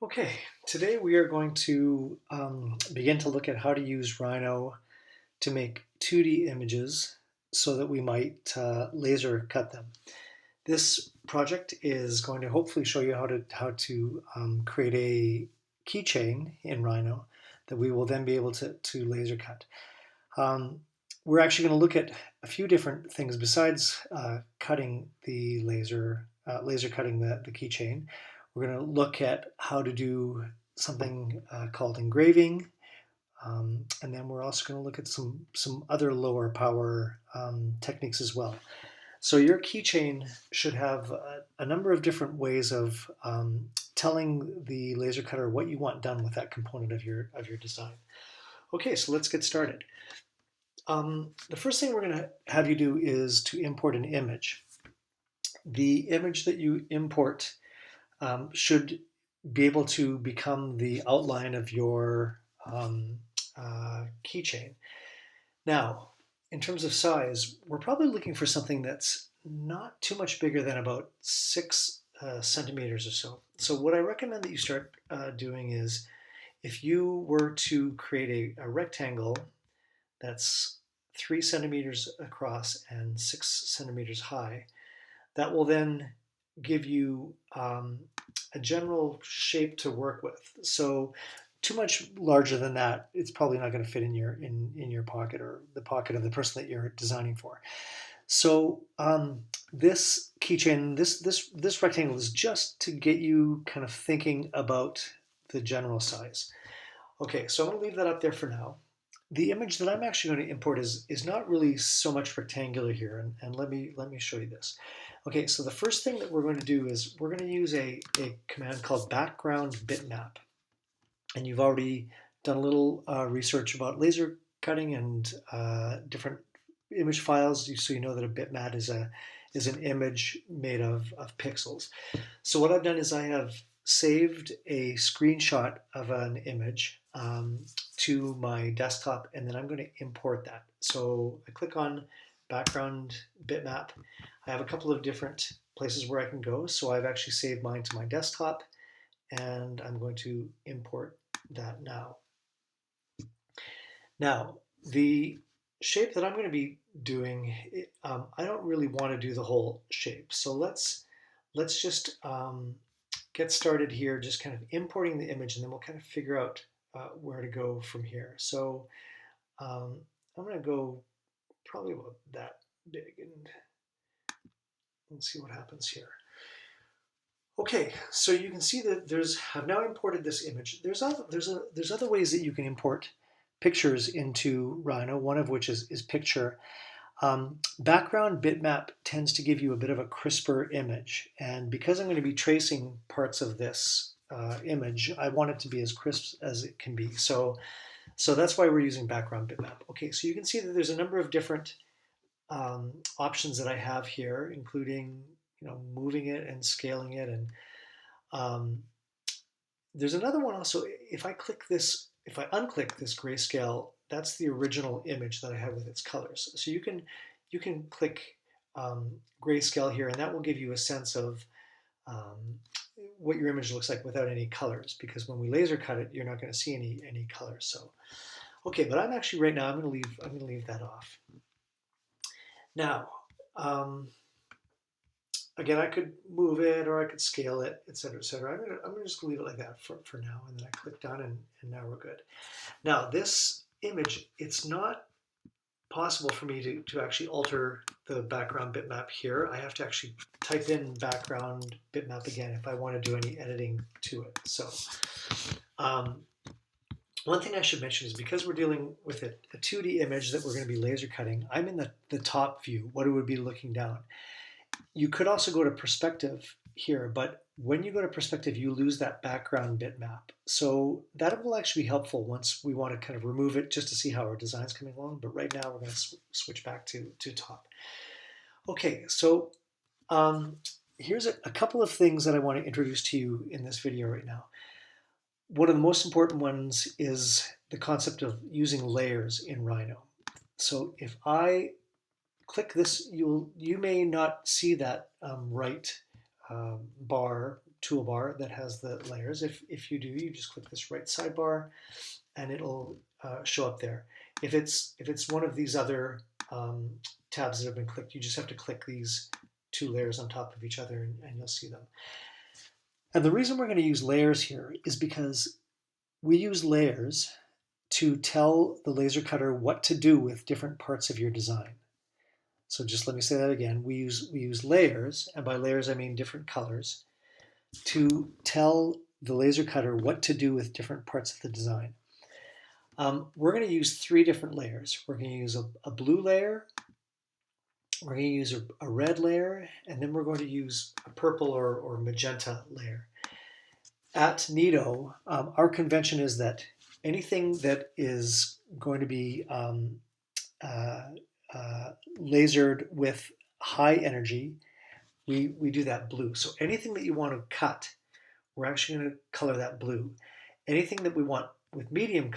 Okay, today we are going to begin to look at how to use Rhino to make 2D images so that we might laser cut them. This project is going to hopefully show you how to create a keychain in Rhino that we will then be able to laser cut. Um, we're actually going to look at a few different things besides cutting the laser cutting the keychain. We're going to look at how to do something called engraving, and then we're also going to look at some other lower power techniques as well. So your keychain should have a number of different ways of telling the laser cutter what you want done with that component of your design. Okay, so let's get started. The first thing we're going to have you do is to import an image. The image that you import should be able to become the outline of your keychain. Now, in terms of size, we're probably looking for something that's not too much bigger than about 6 centimeters or so. So what I recommend that you start doing is if you were to create a rectangle that's 3 centimeters across and 6 centimeters high, that will then give you a general shape to work with. So too much larger than that, it's probably not going to fit in your pocket or the pocket of the person that you're designing for. So this keychain, this rectangle is just to get you kind of thinking about the general size. Okay, so I'm going to leave that up there for now. The image that I'm actually going to import is not really so much rectangular here, and let me show you this. Okay, so the first thing that we're going to do is we're going to use a command called background bitmap. And you've already done a little research about laser cutting and different image files, so you know that a bitmap is an image made of pixels. So what I've done is I have saved a screenshot of an image to my desktop, and then I'm going to import that. So I click on background bitmap. I have a couple of different places where I can go. So I've actually saved mine to my desktop, and I'm going to import that now. Now, the shape that I'm going to be doing, I don't really want to do the whole shape. So let's just get started here, just kind of importing the image, and then we'll kind of figure out where to go from here. So I'm going to go probably about that big and see what happens here. Okay, so you can see that I've now imported this image. There's other ways that you can import pictures into Rhino, one of which is picture. Background bitmap tends to give you a bit of a crisper image, and because I'm going to be tracing parts of this image, I want it to be as crisp as it can be. So that's why we're using background bitmap. Okay, so you can see that there's a number of different options that I have here, including moving it and scaling it, and there's another one also. If I unclick this grayscale, that's the original image that I have with its colors. So you can click grayscale here, and that will give you a sense of what your image looks like without any colors. Because when we laser cut it, you're not going to see any colors. So okay, but I'm actually right now I'm going to leave that off. Now, again, I could move it or I could scale it, etc., etc. I'm gonna just leave it like that for now, and then I click done, and now we're good. Now this image, it's not possible for me to actually alter the background bitmap here. I have to actually type in background bitmap again if I want to do any editing to it. So one thing I should mention is because we're dealing with a 2D image that we're going to be laser cutting, I'm in the top view, what it would be looking down. You could also go to perspective here, but when you go to perspective, you lose that background bitmap. So that will actually be helpful once we want to kind of remove it just to see how our design's coming along. But right now we're going to switch back to top. Okay, so here's a couple of things that I want to introduce to you in this video right now. One of the most important ones is the concept of using layers in Rhino. So if I click this, you may not see that right bar toolbar that has the layers. If you do, you just click this right sidebar and it'll show up there. If it's one of these other tabs that have been clicked, you just have to click these two layers on top of each other and you'll see them. And the reason we're going to use layers here is because we use layers to tell the laser cutter what to do with different parts of your design. So just let me say that again. We use layers, and by layers I mean different colors, to tell the laser cutter what to do with different parts of the design. We're going to use 3 different layers. We're going to use a blue layer, we're going to use a red layer, and then we're going to use a purple or magenta layer. At Nito, our convention is that anything that is going to be lasered with high energy, we do that blue. So anything that you want to cut, we're actually going to color that blue. Anything that we want with medium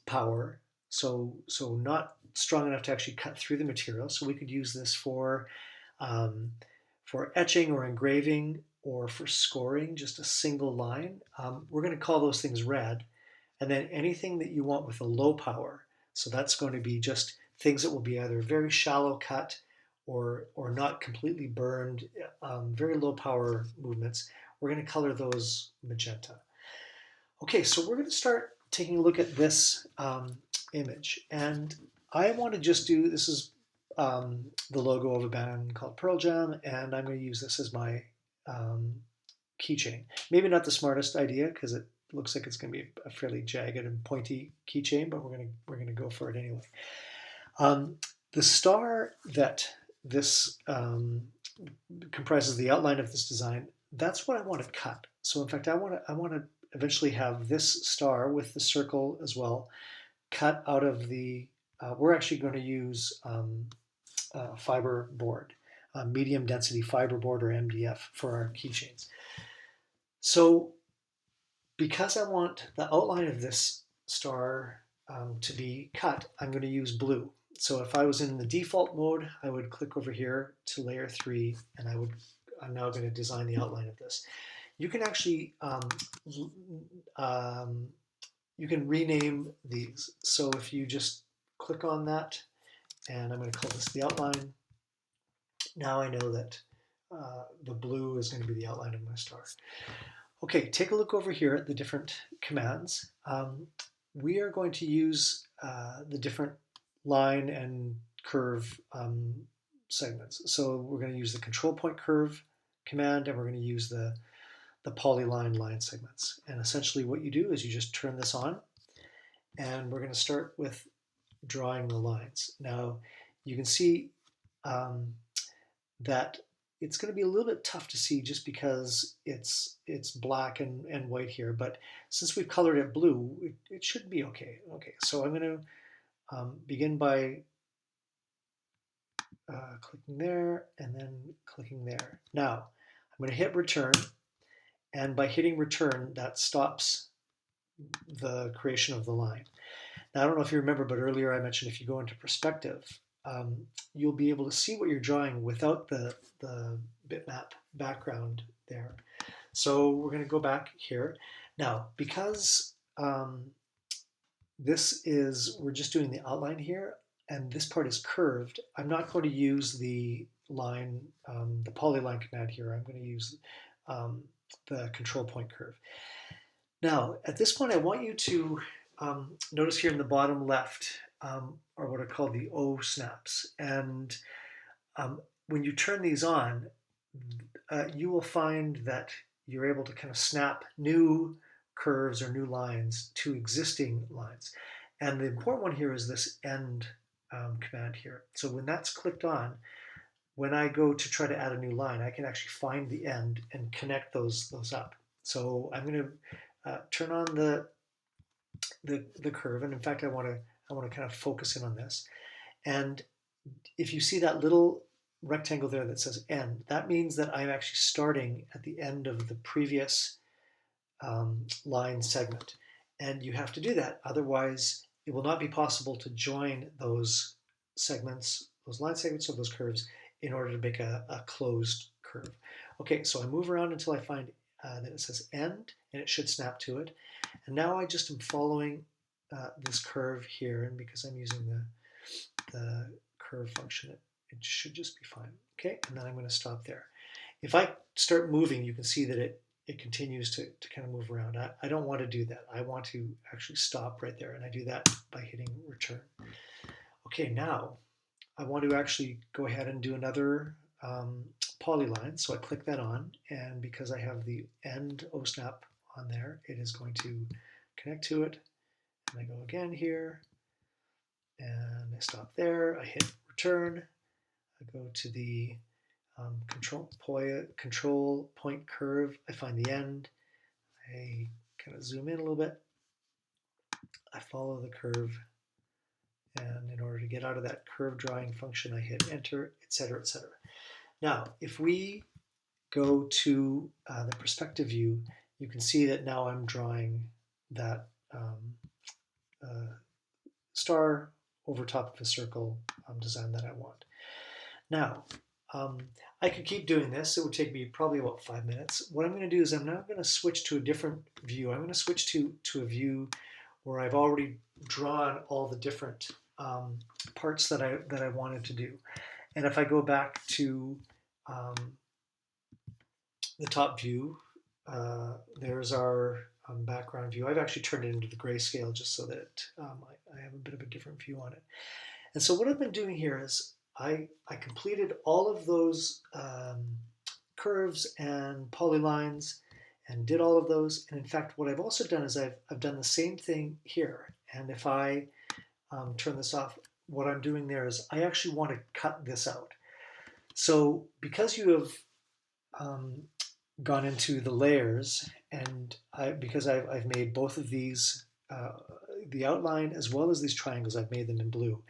power, so not strong enough to actually cut through the material. So we could use this for etching or engraving, or for scoring just a single line. We're going to call those things red. And then anything that you want with a low power, so that's going to be just things that will be either very shallow cut or not completely burned, very low power movements. We're going to color those magenta. Okay, so we're going to start taking a look at this image. And I want to just do, this is the logo of a band called Pearl Jam, and I'm going to use this as my keychain. Maybe not the smartest idea because it looks like it's going to be a fairly jagged and pointy keychain, but we're going to go for it anyway. The star that this comprises the outline of this design, that's what I want to cut. So in fact, I want to eventually have this star with the circle as well cut out of the. We're actually going to use fiber board. Medium density fiber board, or MDF, for our keychains. So because I want the outline of this star to be cut, I'm going to use blue. So if I was in the default mode, I would click over here to layer 3, and I'm now going to design the outline of this. You can actually you can rename these. So if you just click on that, and I'm going to call this the outline. Now I know that the blue is going to be the outline of my star. Okay, take a look over here at the different commands. We are going to use the different line and curve segments. So we're going to use the control point curve command, and we're going to use the polyline line segments. And essentially what you do is you just turn this on, and we're going to start with drawing the lines. Now you can see that it's going to be a little bit tough to see just because it's black and white here, but since we've colored it blue, it should be okay. Okay, so I'm going to begin by clicking there and then clicking there. Now I'm going to hit return, and by hitting return, that stops the creation of the line. Now I don't know if you remember, but earlier I mentioned if you go into perspective, you'll be able to see what you're drawing without the bitmap background there. So we're going to go back here. Now, because we're just doing the outline here, and this part is curved, I'm not going to use the line, the polyline command here. I'm going to use the control point curve. Now, at this point, I want you to notice here in the bottom left are what are called the O snaps. And when you turn these on, you will find that you're able to kind of snap new curves or new lines to existing lines. And the important one here is this end command here. So when that's clicked on, when I go to try to add a new line, I can actually find the end and connect those up. So I'm going to turn on the curve, and in fact, I want to kind of focus in on this. And if you see that little rectangle there that says end, that means that I'm actually starting at the end of the previous line segment. And you have to do that, otherwise it will not be possible to join those segments, those line segments or those curves, in order to make a closed curve. Okay, so I move around until I find that it says end, and it should snap to it. And now I just am following this curve here, and because I'm using the curve function, it should just be fine. Okay, and then I'm going to stop there. If I start moving, you can see that it continues to kind of move around. I don't want to do that. I want to actually stop right there, and I do that by hitting return. Okay, now I want to actually go ahead and do another polyline. So I click that on, and because I have the end OSNAP on there, it is going to connect to it. And I go again here, and I stop there. I hit return. I go to the control point curve. I find the end. I kind of zoom in a little bit. I follow the curve, and in order to get out of that curve drawing function, I hit enter, etc., etc. Now, if we go to the perspective view, you can see that now I'm drawing that star over top of a circle design that I want. Now, I could keep doing this. It would take me probably about 5 minutes. What I'm going to do is I'm now going to switch to a different view. I'm going to switch to a view where I've already drawn all the different parts that I wanted to do. And if I go back to the top view, there's our background view. I've actually turned it into the grayscale just so that I have a bit of a different view on it. And so what I've been doing here is I completed all of those curves and polylines and did all of those. And in fact, what I've also done is I've done the same thing here. And if I turn this off, what I'm doing there is I actually want to cut this out. So because you have gone into the layers, and because I've made both of these, the outline as well as these triangles, I've made them in blue.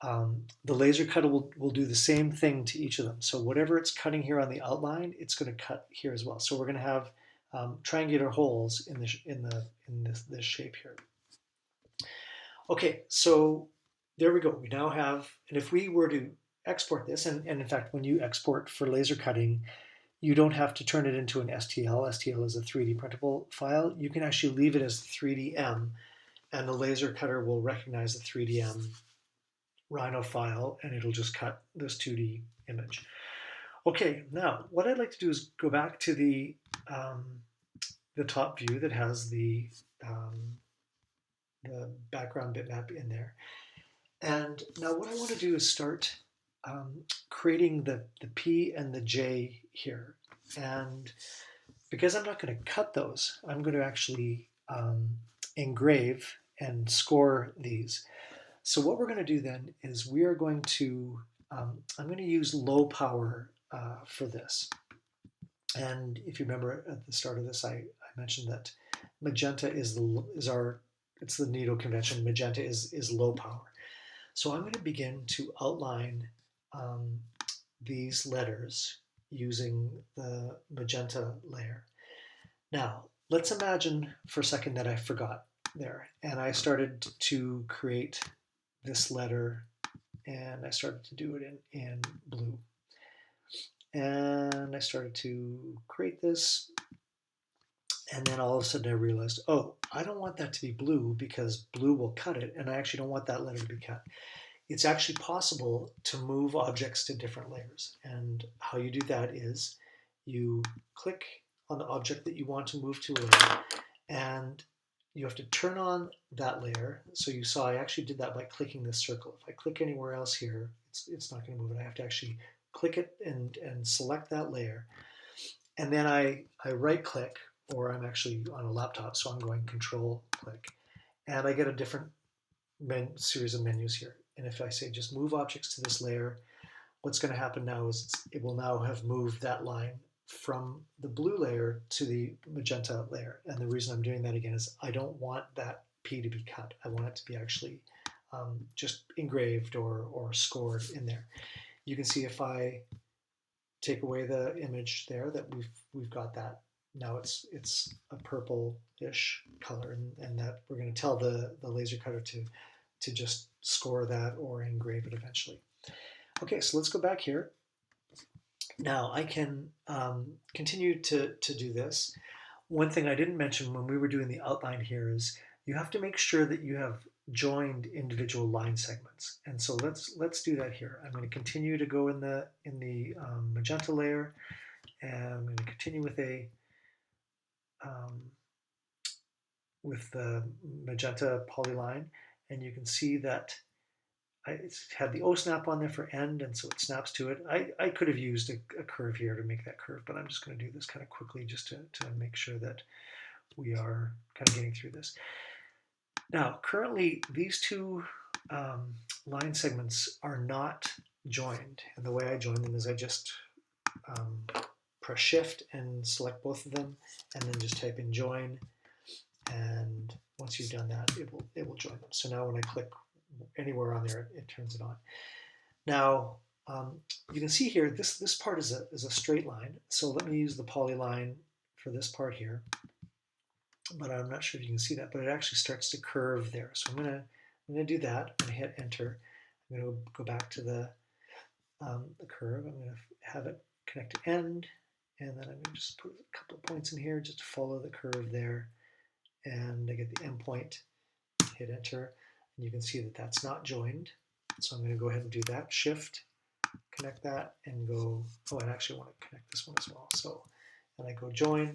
The laser cutter will do the same thing to each of them. So whatever it's cutting here on the outline, it's going to cut here as well. So we're going to have triangular holes in this shape here. Okay, so there we go. We now have, and if we were to export this, and in fact, when you export for laser cutting, you don't have to turn it into an STL. STL is a 3D printable file. You can actually leave it as 3DM, and the laser cutter will recognize the 3DM Rhino file, and it'll just cut this 2D image. Okay, now what I'd like to do is go back to the top view that has the background bitmap in there. And now what I want to do is start creating the P and the J here. And because I'm not going to cut those, I'm going to actually engrave and score these. So what we're going to do then is we are going to, I'm going to use low power for this. And if you remember at the start of this, I mentioned that magenta is it's the needle convention. Magenta is low power. So I'm going to begin to outline these letters using the magenta layer. Now, let's imagine for a second that I forgot there, and I started to create this letter, and I started to do it in blue. And I started to create this, and then all of a sudden I realized, oh, I don't want that to be blue because blue will cut it, and I actually don't want that letter to be cut. It's actually possible to move objects to different layers, and how you do that is you click on the object that you want to move to a layer, and you have to turn on that layer. So you saw I actually did that by clicking this circle. If I click anywhere else here, it's not going to move it. I have to actually click it and select that layer. And then I right click, or I'm actually on a laptop, so I'm going control click. And I get a different series of menus here. And if I say just move objects to this layer, what's going to happen now is it will now have moved that line from the blue layer to the magenta layer. And the reason I'm doing that again is I don't want that P to be cut. I want it to be actually just engraved or scored in there. You can see if I take away the image there that we've got that. Now it's a purple-ish color, and that we're going to tell the laser cutter to just score that or engrave it eventually. Okay, so let's go back here. Now I can continue to do this. One thing I didn't mention when we were doing the outline here is you have to make sure that you have joined individual line segments. And so let's do that here. I'm going to continue to go in the magenta layer, and I'm going to continue um, with the magenta polyline, and you can see that it's had the O snap on there for end, and so it snaps to it. I could have used a curve here to make that curve, but I'm just going to do this kind of quickly just to make sure that we are kind of getting through this. Now, currently, these two line segments are not joined, and the way I join them is I just press Shift and select both of them, and then just type in join, and once you've done that, it will join them. So now when I click anywhere on there, it turns it on. Now, you can see here, this part is a straight line. So let me use the polyline for this part here. But I'm not sure if you can see that, but it actually starts to curve there. So I'm gonna do that. I'm gonna hit enter. I'm gonna go back to the curve. I'm gonna have it connect to end, and then I'm gonna just put a couple of points in here just to follow the curve there, and I get the end point. Hit enter, and you can see that that's not joined. So I'm going to go ahead and do that. Shift, connect that, and go. Oh, I actually want to connect this one as well. So, and I go join,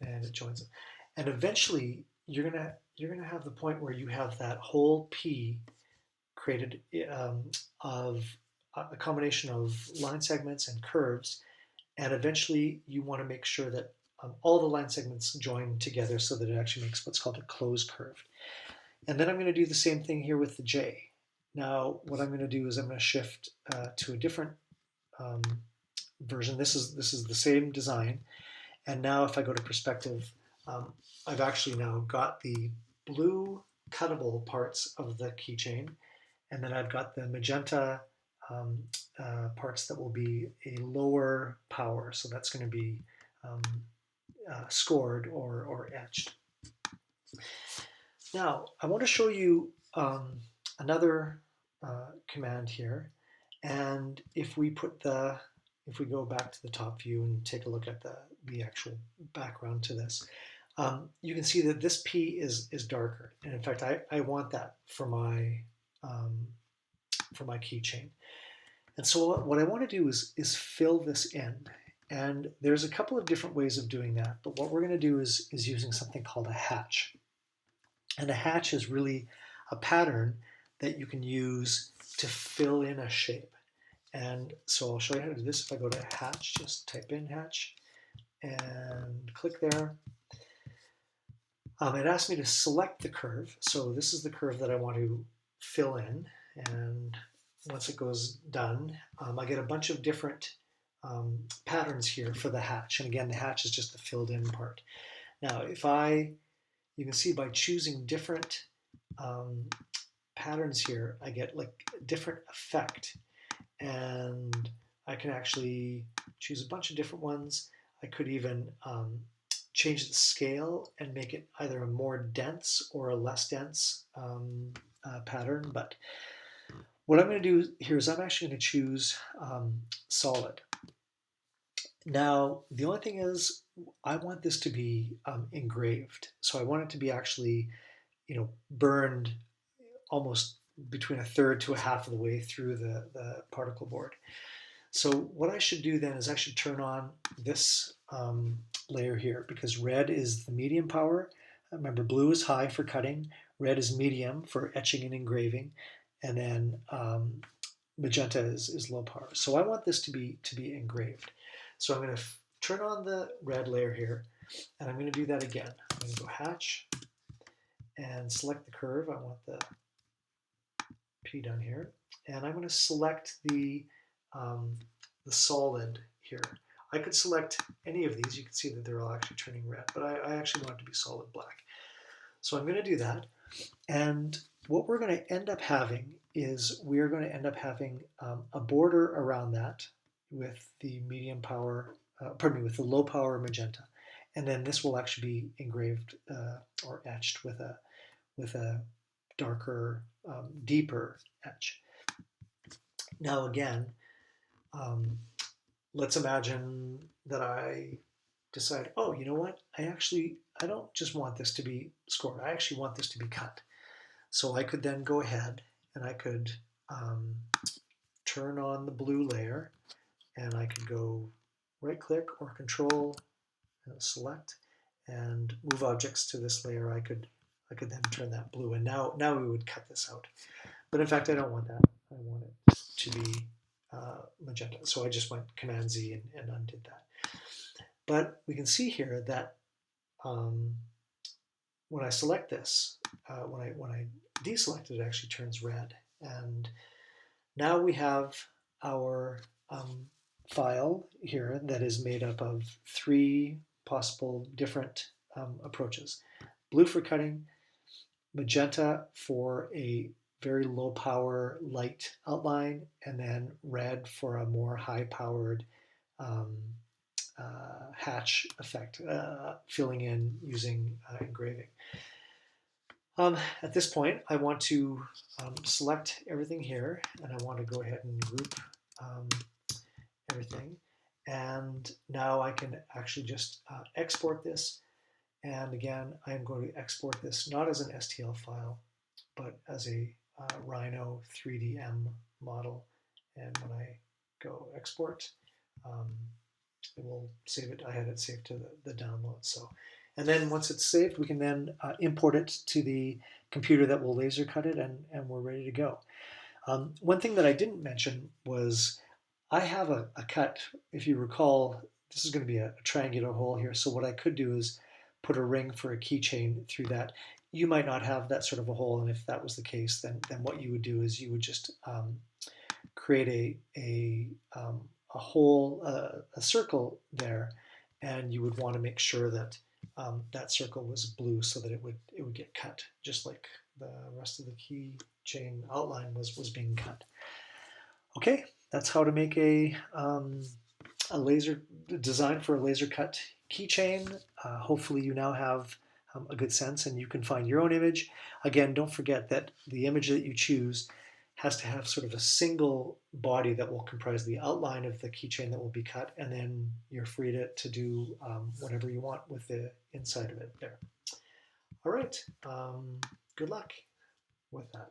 and it joins it. And eventually, you're gonna have the point where you have that whole P created of a combination of line segments and curves, and eventually you want to make sure that all the line segments join together so that it actually makes what's called a closed curve. And then I'm going to do the same thing here with the J. Now, what I'm going to do is I'm going to shift to a different version. This is the same design. And now if I go to perspective, I've actually now got the blue cuttable parts of the keychain. And then I've got the magenta parts that will be a lower power. So that's going to be scored or etched. Now, I want to show you another command here. And if we go back to the top view and take a look at the actual background to this, you can see that this P is darker. And in fact, I want that for my keychain. And so what I want to do is fill this in. And there's a couple of different ways of doing that. But what we're going to do is using something called a hatch. And a hatch is really a pattern that you can use to fill in a shape. And so I'll show you how to do this. If I go to hatch, just type in hatch and click there. It asks me to select the curve. So this is the curve that I want to fill in. And once it goes done, I get a bunch of different patterns here for the hatch. And again, the hatch is just the filled in part. Now, you can see by choosing different patterns here, I get like a different effect. And I can actually choose a bunch of different ones. I could even change the scale and make it either a more dense or a less dense pattern. But what I'm going to do here is I'm actually going to choose solid. Now, the only thing is I want this to be engraved. So I want it to be actually, burned almost between a third to a half of the way through the particle board. So what I should do then is I should turn on this layer here, because red is the medium power. Remember, blue is high for cutting, red is medium for etching and engraving, and then magenta is low power. So I want this to be engraved. So I'm going to turn on the red layer here, and I'm going to do that again. I'm going to go hatch and select the curve. I want the P done here, and I'm going to select the solid here. I could select any of these. You can see that they're all actually turning red, but I actually want it to be solid black. So I'm going to do that, and what we're going to end up having is we're going to end up having a border around that with the medium power, with the low power magenta, and then this will actually be engraved or etched with a darker, deeper etch. Now again, Let's imagine that I decide, oh, you know what? I don't just want this to be scored. I actually want this to be cut. So I could then go ahead and I could um, turn on the blue layer, and I could go right click or control and select and move objects to this layer. I could then turn that blue, and now we would cut this out. But in fact, I don't want that. I want it to be magenta. So I just went Command Z and undid that. But we can see here that um, when I select this, when I deselect it, it actually turns red. And now we have our file here that is made up of three possible different approaches. Blue for cutting, magenta for a very low power light outline, and then red for a more high powered um, hatch effect, filling in using engraving. At this point, I want to select everything here, and I want to go ahead and group um, everything. And now I can actually just export this. And again, I'm going to export this not as an STL file, but as a Rhino 3DM model. And when I go export, um, it will save it. I had it saved to the download. So, and then once it's saved, we can then import it to the computer that will laser cut it, and we're ready to go. One thing that I didn't mention was I have a cut. If you recall, this is going to be a triangular hole here. So what I could do is put a ring for a keychain through that. You might not have that sort of a hole, and if that was the case, then what you would do is you would just create a hole, a circle there, and you would want to make sure that that circle was blue so that it would get cut, just like the rest of the keychain outline was being cut. Okay, that's how to make a laser design for a laser cut keychain. Hopefully you now have a good sense and you can find your own image. Again, don't forget that the image that you choose has to have sort of a single body that will comprise the outline of the keychain that will be cut, and then you're free to do whatever you want with the inside of it there. All right, good luck with that.